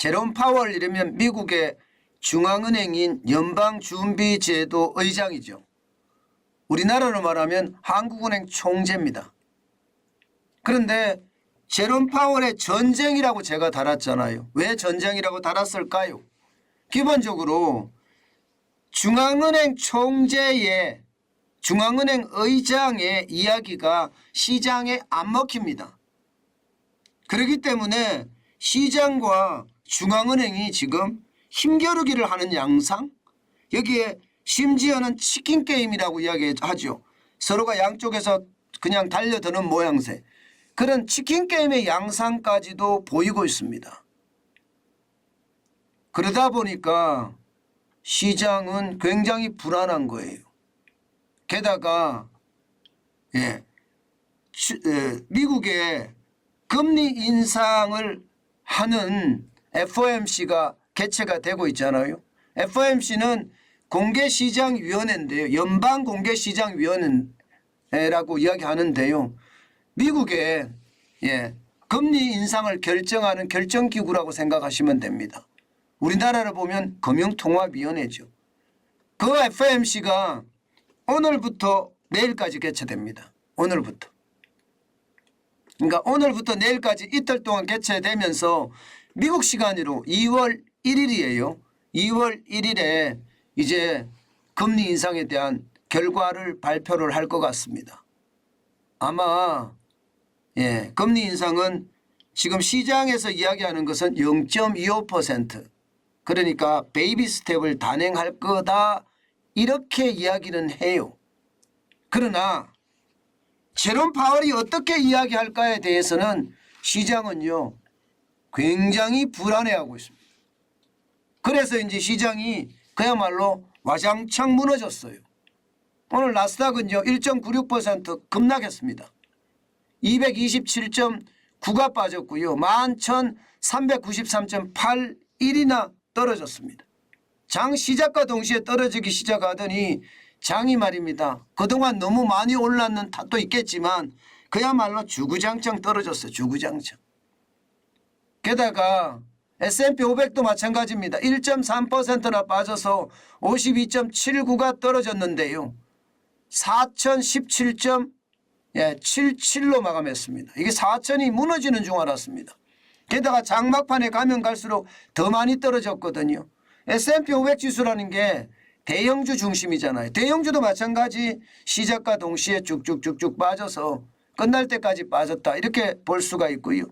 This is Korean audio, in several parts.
제롬 파월 이러면 미국의 중앙은행인 연방준비제도 의장이죠. 우리나라로 말하면 한국은행 총재입니다. 그런데 제롬 파월의 전쟁이라고 제가 달았잖아요. 왜 전쟁이라고 달았을까요? 기본적으로 중앙은행 총재의 중앙은행 의장의 이야기가 시장에 안 먹힙니다. 그렇기 때문에 시장과 중앙은행이 지금 힘겨루기를 하는 양상, 여기에 심지어는 치킨 게임이라고 이야기하죠. 서로가 양쪽에서 그냥 달려드는 모양새, 그런 치킨 게임의 양상까지도 보이고 있습니다. 그러다 보니까 시장은 굉장히 불안한 거예요. 게다가 미국의 금리 인상을 하는 FOMC가 개최가 되고 있잖아요. FOMC는 공개시장위원회인데요. 연방공개시장위원회라고 이야기하는데요. 미국의 금리 인상을 결정하는 결정기구라고 생각하시면 됩니다. 우리나라를 보면 금융통화위원회죠. 그 FOMC가 오늘부터 내일까지 개최됩니다. 오늘부터. 그러니까 오늘부터 내일까지 이틀 동안 개최되면서 미국 시간으로 2월 1일이에요. 2월 1일에 이제 금리 인상에 대한 결과를 발표를 할 것 같습니다. 아마 금리 인상은 지금 시장에서 이야기하는 것은 0.25% 그러니까 베이비 스텝을 단행할 거다 이렇게 이야기는 해요. 그러나 제롬 파월이 어떻게 이야기할까에 대해서는 시장은요 굉장히 불안해하고 있습니다. 그래서 이제 시장이 그야말로 와장창 무너졌어요. 오늘 나스닥은요 1.96% 급락했습니다. 227.9가 빠졌고요. 11,393.81이나 떨어졌습니다. 장 시작과 동시에 떨어지기 시작하더니 장이 말입니다. 그동안 너무 많이 올랐는 탓도 있겠지만 그야말로 주구장창 떨어졌어요. 주구장창. 게다가 S&P 500도 마찬가지입니다. 1.3%나 빠져서 52.79가 떨어졌는데요. 4,017.77로 마감했습니다. 이게 4,000이 무너지는 줄 알았습니다. 게다가 장막판에 가면 갈수록 더 많이 떨어졌거든요. S&P 500 지수라는 게 대형주 중심이잖아요. 대형주도 마찬가지 시작과 동시에 쭉쭉쭉쭉 빠져서 끝날 때까지 빠졌다 이렇게 볼 수가 있고요.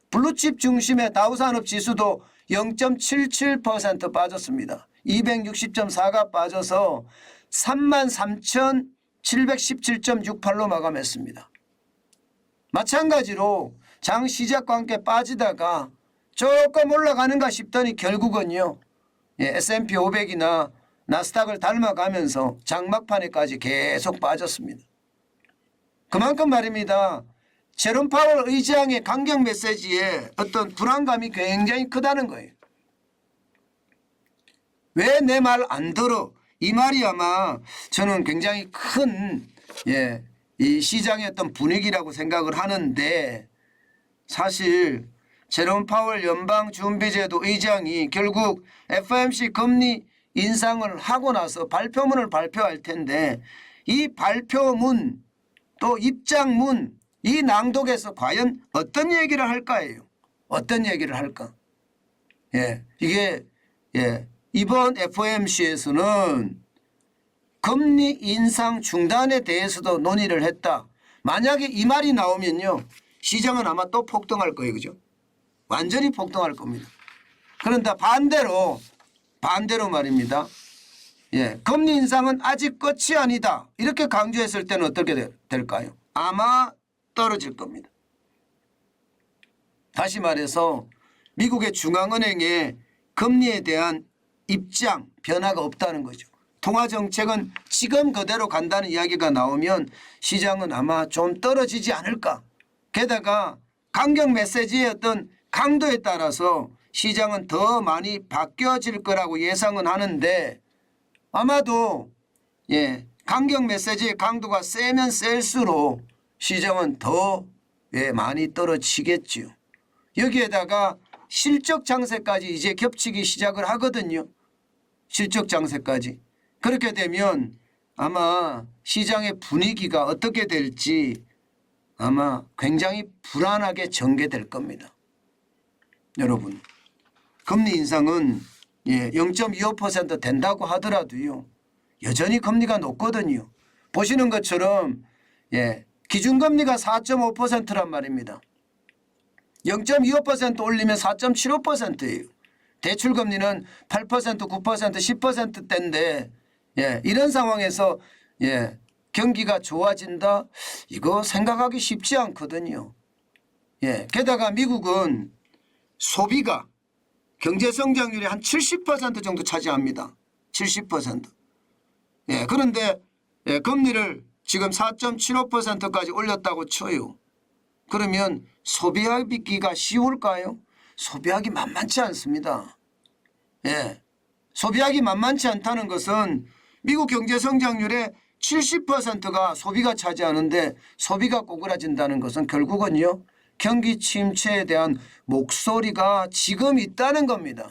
블루칩 중심의 다우산업지수도 0.77% 빠졌습니다. 260.4가 빠져서 33,717.68로 마감했습니다. 마찬가지로 장 시작과 함께 빠지다가 조금 올라가는가 싶더니 결국은요 S&P 500이나 나스닥을 닮아가면서 장막판에까지 계속 빠졌습니다. 그만큼 말입니다. 제롬 파월 의장의 강경 메시지에 어떤 불안감이 굉장히 크다는 거예요. 왜 내 말 안 들어? 이 말이 아마 저는 굉장히 큰 이 시장의 어떤 분위기라고 생각을 하는데 사실 제롬 파월 연방준비제도 의장이 결국 FOMC 금리 인상을 하고 나서 발표문을 발표할 텐데 이 발표문 또 입장문 이 낭독에서 과연 어떤 얘기를 할까예요. 어떤 얘기를 할까. 이게 이번 FOMC에서는 금리 인상 중단에 대해서도 논의를 했다. 만약에 이 말이 나오면요. 시장은 아마 또 폭등할 거예요. 그죠? 완전히 폭등할 겁니다. 그런데 반대로 말입니다. 금리 인상은 아직 끝이 아니다. 이렇게 강조했을 때는 어떻게 될까요? 아마 떨어질 겁니다. 다시 말해서 미국의 중앙은행의 금리에 대한 입장 변화가 없다는 거죠. 통화정책은 지금 그대로 간다는 이야기가 나오면 시장은 아마 좀 떨어지지 않을까. 게다가 강경 메시지의 어떤 강도에 따라서 시장은 더 많이 바뀌어질 거라고 예상은 하는데 아마도 강경 메시지의 강도가 세면 셀수록 시장은 더 많이 떨어지겠죠. 여기에다가 실적 장세까지 이제 겹치기 시작을 하거든요. 실적 장세까지. 그렇게 되면 아마 시장의 분위기가 어떻게 될지 아마 굉장히 불안하게 전개될 겁니다. 여러분, 금리 인상은 0.25% 된다고 하더라도요. 여전히 금리가 높거든요. 보시는 것처럼 기준금리가 4.5%란 말입니다. 0.25% 올리면 4.75%예요. 대출금리는 8%, 9%, 10%대인데 이런 상황에서 경기가 좋아진다? 이거 생각하기 쉽지 않거든요. 게다가 미국은 소비가 경제 성장률의 한 70% 정도 차지합니다. 70%. 그런데 금리를 지금 4.75%까지 올렸다고 쳐요. 그러면 소비하기가 쉬울까요? 소비하기 만만치 않습니다. 소비하기 만만치 않다는 것은 미국 경제 성장률의 70%가 소비가 차지하는데 소비가 꼬그라진다는 것은 결국은요. 경기 침체에 대한 목소리가 지금 있다는 겁니다.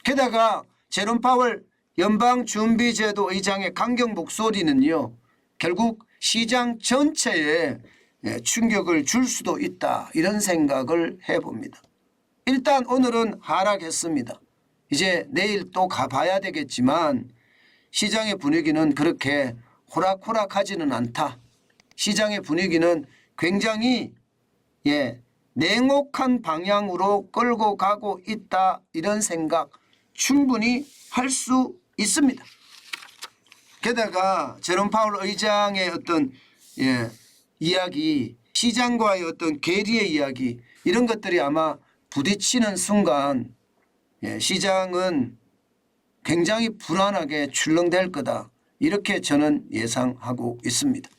게다가 제롬 파월 연방준비제도 의장의 강경 목소리는요. 결국 시장 전체에 충격을 줄 수도 있다. 이런 생각을 해봅니다. 일단 오늘은 하락했습니다. 이제 내일 또 가봐야 되겠지만 시장의 분위기는 그렇게 호락호락하지는 않다. 시장의 분위기는 굉장히 냉혹한 방향으로 끌고 가고 있다. 이런 생각 충분히 할 수 있습니다. 게다가 제롬 파월 의장의 어떤 이야기, 시장과의 어떤 괴리의 이야기 이런 것들이 아마 부딪히는 순간 시장은 굉장히 불안하게 출렁댈 거다. 이렇게 저는 예상하고 있습니다.